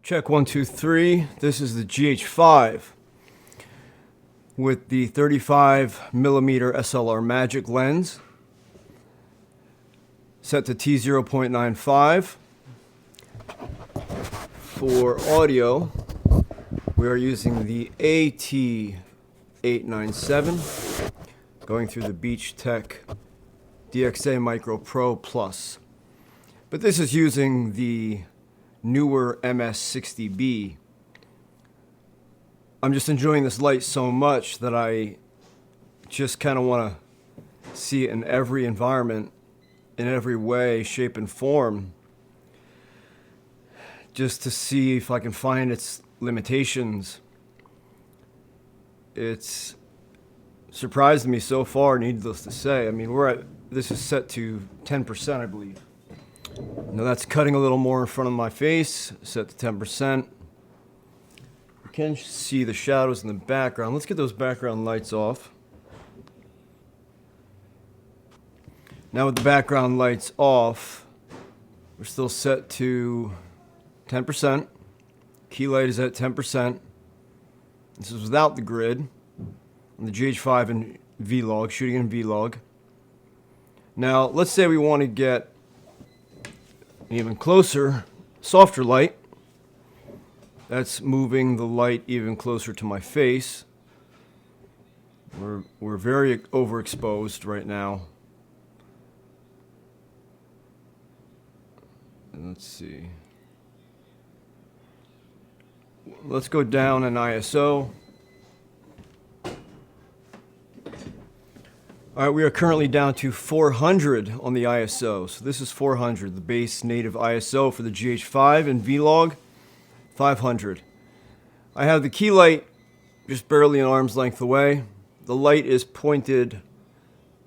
Check 1, 2, 3. This is the GH5 with the 35mm SLR Magic lens set to T0.95. For audio, we are using the AT897 going through the Beachtek DXA Micro Pro Plus. But this is using the NEEWER MS60B. I'm just enjoying this light so much that I just kind of want to see it in every environment, in every way, shape, and form, just to see if I can find its limitations. It's surprised me so far, needless to say. I mean, this is set to 10%, I believe. Now that's cutting a little more in front of my face, set to 10%. You can see the shadows in the background. Let's get those background lights off. Now with the background lights off, we're still set to 10%. Key light is at 10%. This is without the grid. On the GH5 in Vlog, shooting in Vlog. Now let's say we want to get even closer, softer light. That's moving the light even closer to my face. We're very overexposed right now. Let's see. Let's go down in ISO. All right, we are currently down to 400 on the ISO. So this is 400, the base native ISO for the GH5 and Vlog, 500. I have the key light just barely an arm's length away. The light is pointed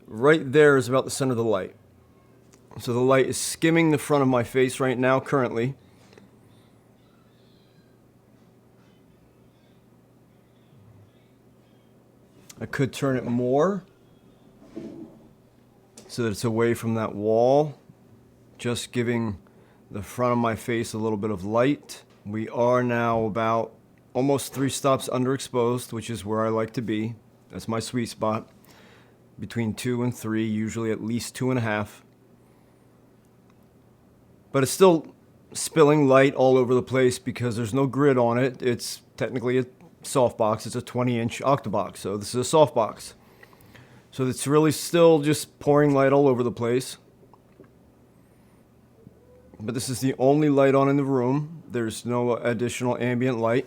right there, is about the center of the light. So the light is skimming the front of my face right now, currently. I could turn it more so that it's away from that wall, just giving the front of my face a little bit of light. We are now about almost 3 stops underexposed, which is where I like to be. That's my sweet spot. Between 2 and 3, usually at least 2.5. But it's still spilling light all over the place because there's no grid on it. It's technically a softbox. It's a 20-inch octabox, so this is a softbox. So it's really still just pouring light all over the place. But this is the only light on in the room. There's no additional ambient light.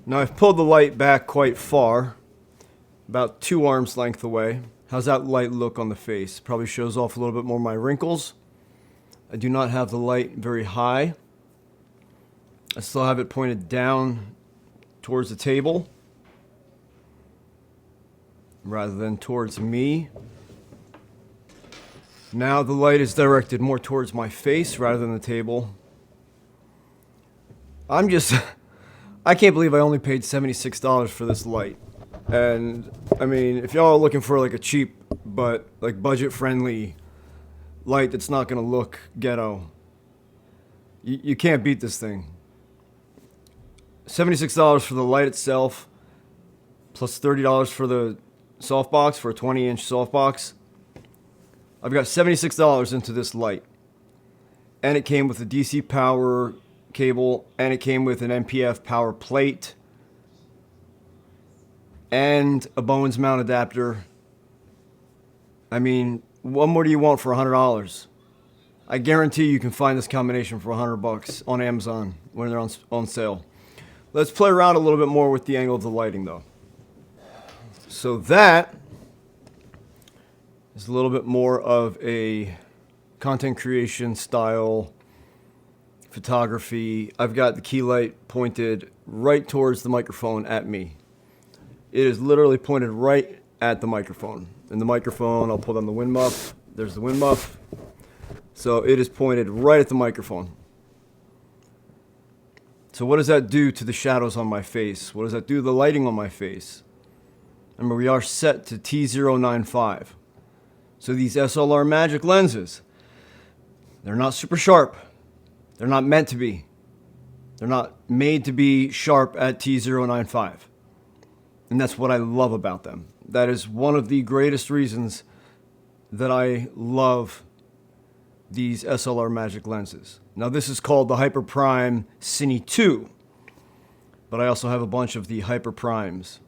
Now I've pulled the light back quite far, about 2 arms length away. How's that light look on the face? Probably shows off a little bit more of my wrinkles. I do not have the light very high. I still have it pointed down towards the table rather than towards me. Now the light is directed more towards my face rather than the table. I can't believe I only paid $76 for this light. And I mean, if y'all are looking for like a cheap but like budget friendly light that's not gonna look ghetto, you can't beat this thing. $76 for the light itself, plus $30 for the softbox, for a 20-inch softbox. I've got $76 into this light. And it came with a DC power cable, and it came with an MPF power plate, and a Bowens mount adapter. I mean, what more do you want for $100? I guarantee you can find this combination for $100 on Amazon when they're on sale. Let's play around a little bit more with the angle of the lighting though. So that is a little bit more of a content creation style photography. I've got the key light pointed right towards the microphone at me. It is literally pointed right at the microphone. And the microphone, I'll pull down the wind muff. There's the wind muff. So it is pointed right at the microphone. So what does that do to the shadows on my face? What does that do to the lighting on my face? Remember, we are set to T0.95. So these SLR Magic lenses, they're not super sharp. They're not meant to be. They're not made to be sharp at T095. And that's what I love about them. That is one of the greatest reasons that I love these SLR Magic lenses. Now this is called the Hyper Prime Cine 2, but I also have a bunch of the Hyper Primes.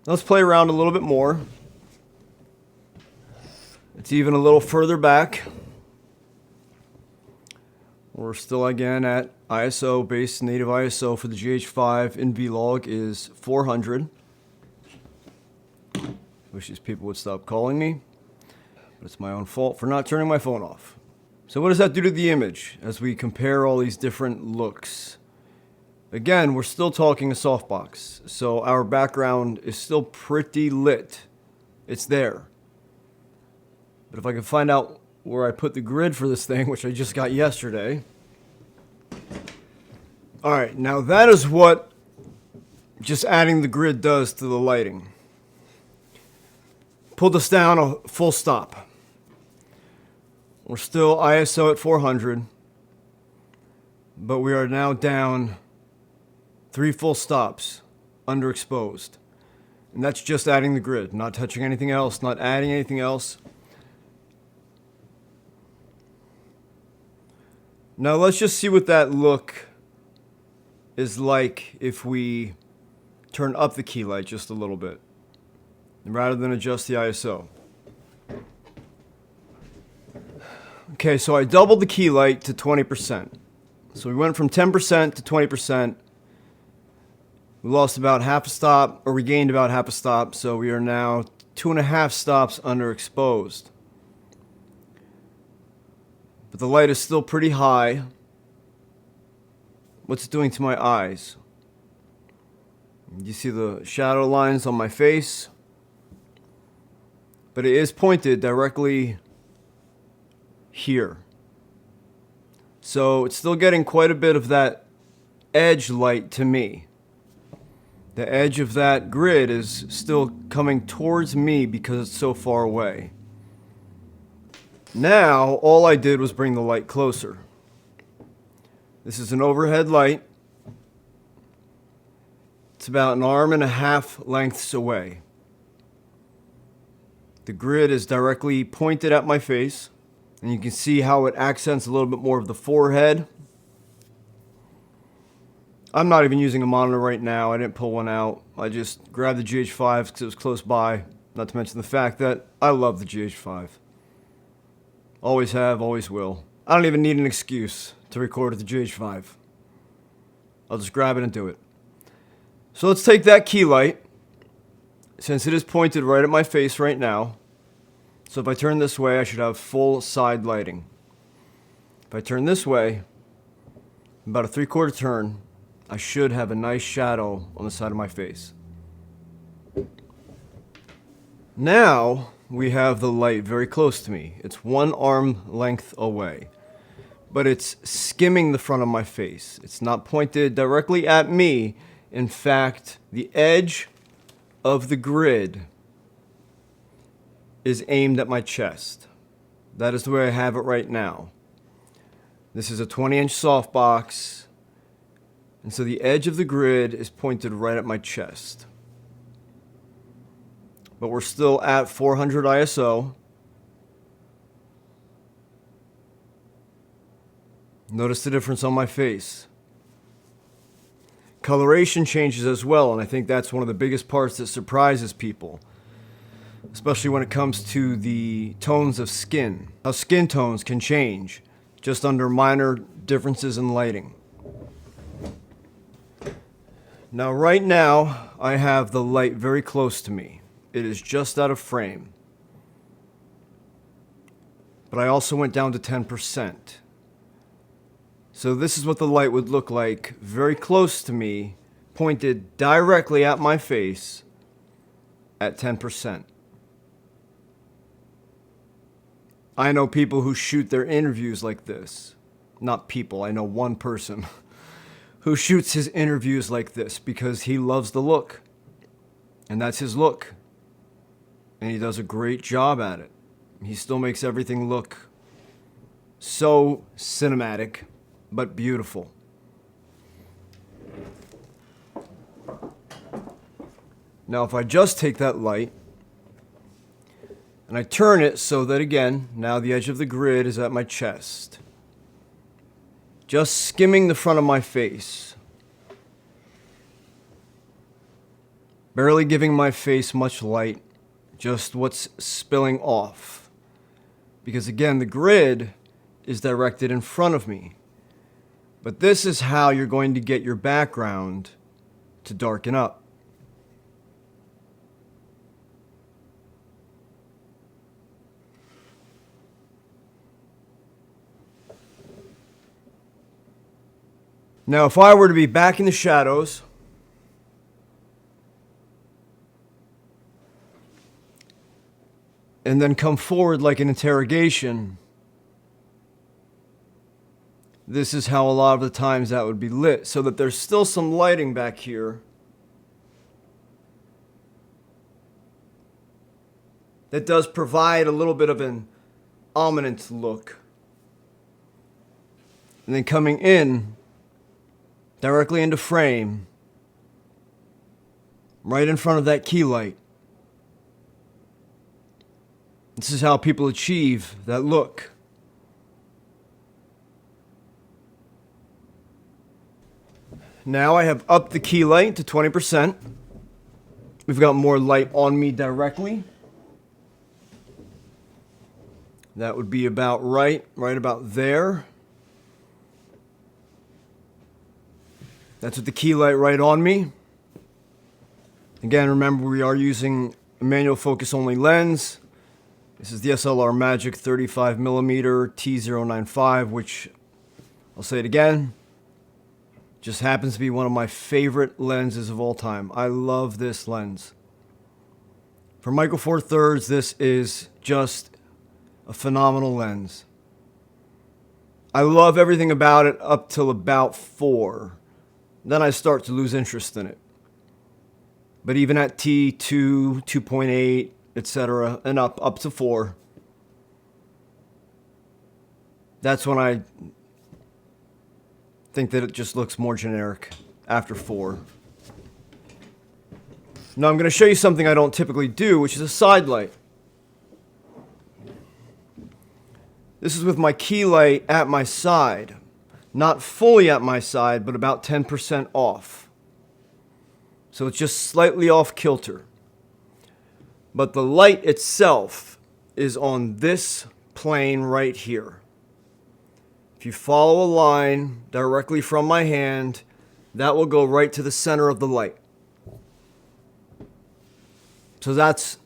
Let's play around a little bit more. It's even a little further back. We're still again at ISO, base native ISO for the GH5 in Vlog is 400. Wish these people would stop calling me, but it's my own fault for not turning my phone off. So what does that do to the image as we compare all these different looks? Again, we're still talking a softbox, so our background is still pretty lit. It's there. But if I can find out where I put the grid for this thing, which I just got yesterday. Alright, now that is what just adding the grid does to the lighting. Pull this down a full stop. We're still ISO at 400, but we are now down 3 full stops underexposed. And that's just adding the grid, not touching anything else, not adding anything else. Now let's just see what that look is like if we turn up the key light just a little bit, rather than adjust the ISO. Okay, so I doubled the key light to 20%. So we went from 10% to 20%. We lost about half a stop, or we gained about half a stop, so we are now 2.5 stops underexposed. But the light is still pretty high. What's it doing to my eyes? You see the shadow lines on my face? But it is pointed directly here. So it's still getting quite a bit of that edge light to me. The edge of that grid is still coming towards me because it's so far away. Now, all I did was bring the light closer. This is an overhead light. It's about 1.5 arms lengths away. The grid is directly pointed at my face, and you can see how it accents a little bit more of the forehead. I'm not even using a monitor right now. I didn't pull one out. I just grabbed the GH5 because it was close by, not to mention the fact that I love the GH5. Always have, always will. I don't even need an excuse to record with the GH5. I'll just grab it and do it. So let's take that key light, since it is pointed right at my face right now. So if I turn this way, I should have full side lighting. If I turn this way, about a 3/4 turn, I should have a nice shadow on the side of my face. Now we have the light very close to me. It's 1 arm length away, but it's skimming the front of my face. It's not pointed directly at me. In fact, the edge of the grid is aimed at my chest. That is the way I have it right now. This is a 20-inch softbox, and so the edge of the grid is pointed right at my chest. But we're still at 400 ISO. Notice the difference on my face. Coloration changes as well, and I think that's one of the biggest parts that surprises people, especially when it comes to the tones of skin. How skin tones can change just under minor differences in lighting. Now, right now, I have the light very close to me. It is just out of frame. But I also went down to 10%. So this is what the light would look like very close to me, pointed directly at my face at 10%. I know people who shoot their interviews like this. Not people, I know one person who shoots his interviews like this because he loves the look. And that's his look. And he does a great job at it. He still makes everything look So cinematic, but beautiful. Now if I just take that light and I turn it so that, again, now the edge of the grid is at my chest, just skimming the front of my face, barely giving my face much light, just what's spilling off. Because again, the grid is directed in front of me. But this is how you're going to get your background to darken up. Now, if I were to be back in the shadows, and then come forward like an interrogation, this is how a lot of the times that would be lit, so that there's still some lighting back here that does provide a little bit of an ominous look. And then coming in directly into frame, right in front of that key light. This is how people achieve that look. Now I have upped the key light to 20%. We've got more light on me directly. That would be about right about there. That's with the key light right on me. Again, remember we are using a manual focus only lens. This is the SLR Magic 35mm T095, which, I'll say it again, just happens to be one of my favorite lenses of all time. I love this lens. For Micro Four Thirds, this is just a phenomenal lens. I love everything about it up till about 4. Then I start to lose interest in it. But even at T2, 2.8, etc., and up to 4, that's when I think that it just looks more generic after 4. Now I'm going to show you something I don't typically do, which is a side light. This is with my key light at my side. Not fully at my side, but about 10% off. So it's just slightly off kilter. But the light itself is on this plane right here. If you follow a line directly from my hand, that will go right to the center of the light. So that's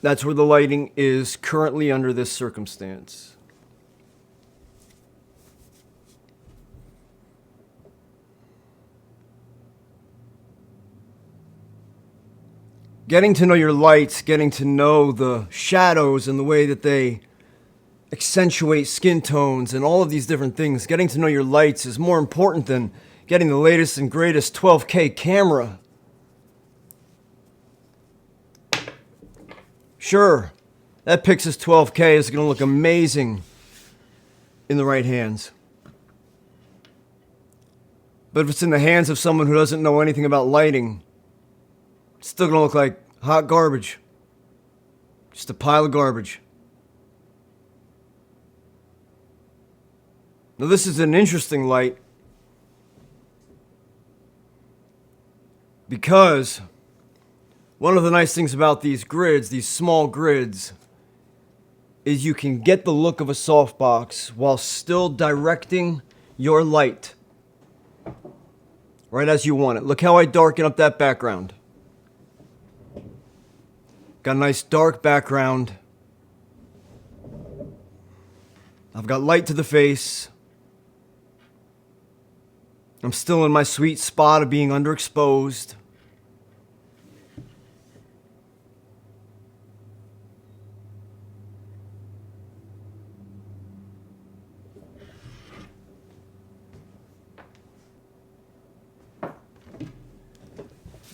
where the lighting is currently under this circumstance. Getting to know your lights, getting to know the shadows and the way that they accentuate skin tones and all of these different things. Getting to know your lights is more important than getting the latest and greatest 12K camera. Sure, that Pixis 12K is going to look amazing in the right hands. But if it's in the hands of someone who doesn't know anything about lighting, it's still going to look like hot garbage. Just a pile of garbage. Now this is an interesting light because one of the nice things about these grids, these small grids, is you can get the look of a softbox while still directing your light right as you want it. Look how I darken up that background. Got a nice dark background. I've got light to the face. I'm still in my sweet spot of being underexposed.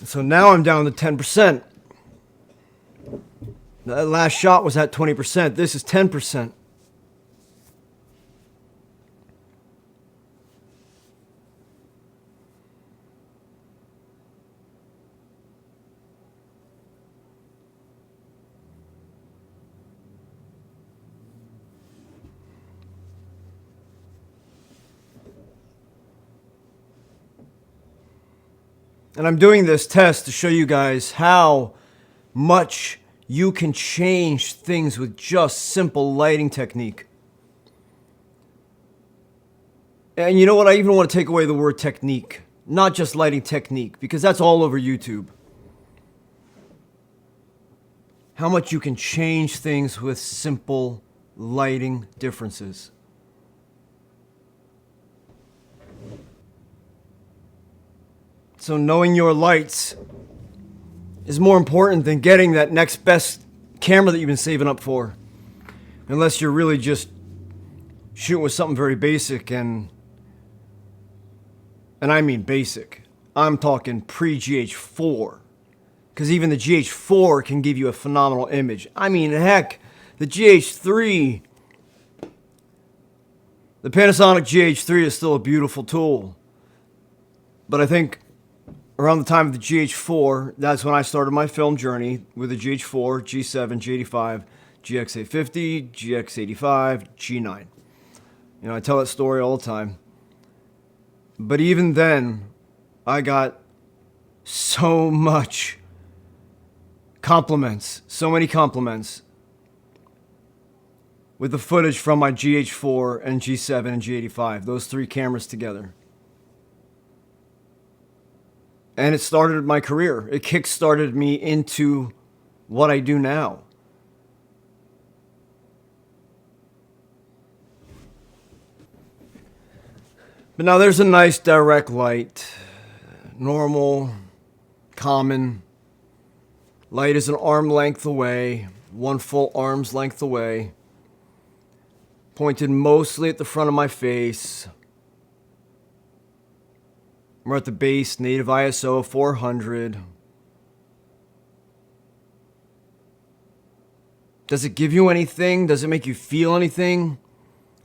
So now I'm down to 10%. That last shot was at 20%. This is 10%. And I'm doing this test to show you guys how much you can change things with just simple lighting technique. And you know what? I even want to take away the word technique, not just lighting technique, because that's all over YouTube. How much you can change things with simple lighting differences. So knowing your lights is more important than getting that next best camera that you've been saving up for. Unless you're really just shooting with something very basic, and I mean basic. I'm talking pre-GH4. Because even the GH4 can give you a phenomenal image. I mean, heck, the GH3, the Panasonic GH3 is still a beautiful tool. But I think around the time of the GH4, that's when I started my film journey with the GH4, G7, G85, GX850, GX85, G9. You know, I tell that story all the time. But even then, I got so much compliments, so many compliments with the footage from my GH4 and G7 and G85, those three cameras together. And it started my career. It kick-started me into what I do now. But now there's a nice direct light, normal, common. Light is an arm length away, one full arm's length away, pointed mostly at the front of my face. We're at the base, native ISO 400. Does it give you anything? Does it make you feel anything?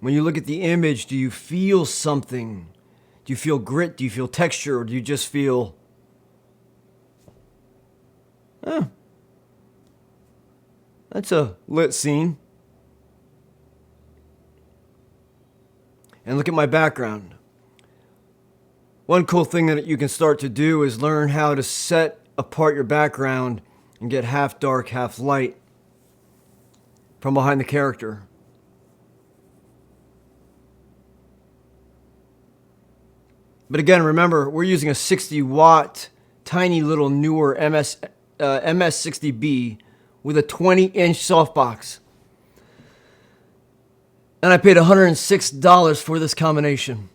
When you look at the image, do you feel something? Do you feel grit? Do you feel texture? Or do you just feel, that's a lit scene. And look at my background. One cool thing that you can start to do is learn how to set apart your background and get half dark, half light from behind the character. But again, remember, we're using a 60-watt, tiny little NEEWER MS60B with a 20-inch softbox. And I paid $106 for this combination.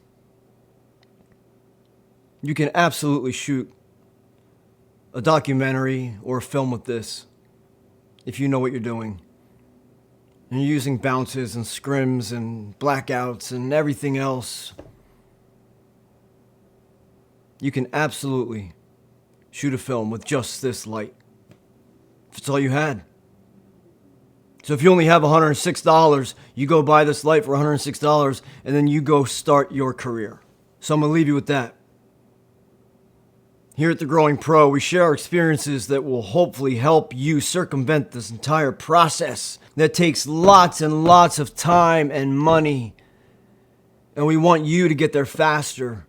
You can absolutely shoot a documentary or a film with this if you know what you're doing. And you're using bounces and scrims and blackouts and everything else. You can absolutely shoot a film with just this light. If it's all you had. So if you only have $106, you go buy this light for $106 and then you go start your career. So I'm going to leave you with that. Here at The Growing Pro, we share our experiences that will hopefully help you circumvent this entire process that takes lots and lots of time and money. And we want you to get there faster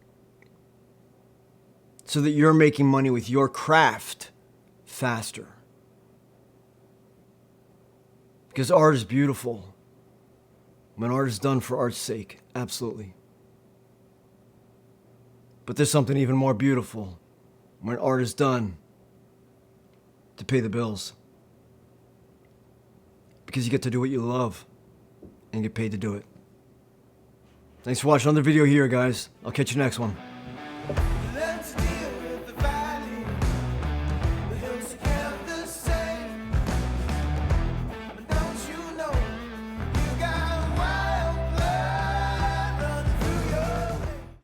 so that you're making money with your craft faster. Because art is beautiful. When art is done for art's sake, absolutely. But there's something even more beautiful when art is done to pay the bills. Because you get to do what you love and get paid to do it. Thanks for watching another video here, guys. I'll catch you next one.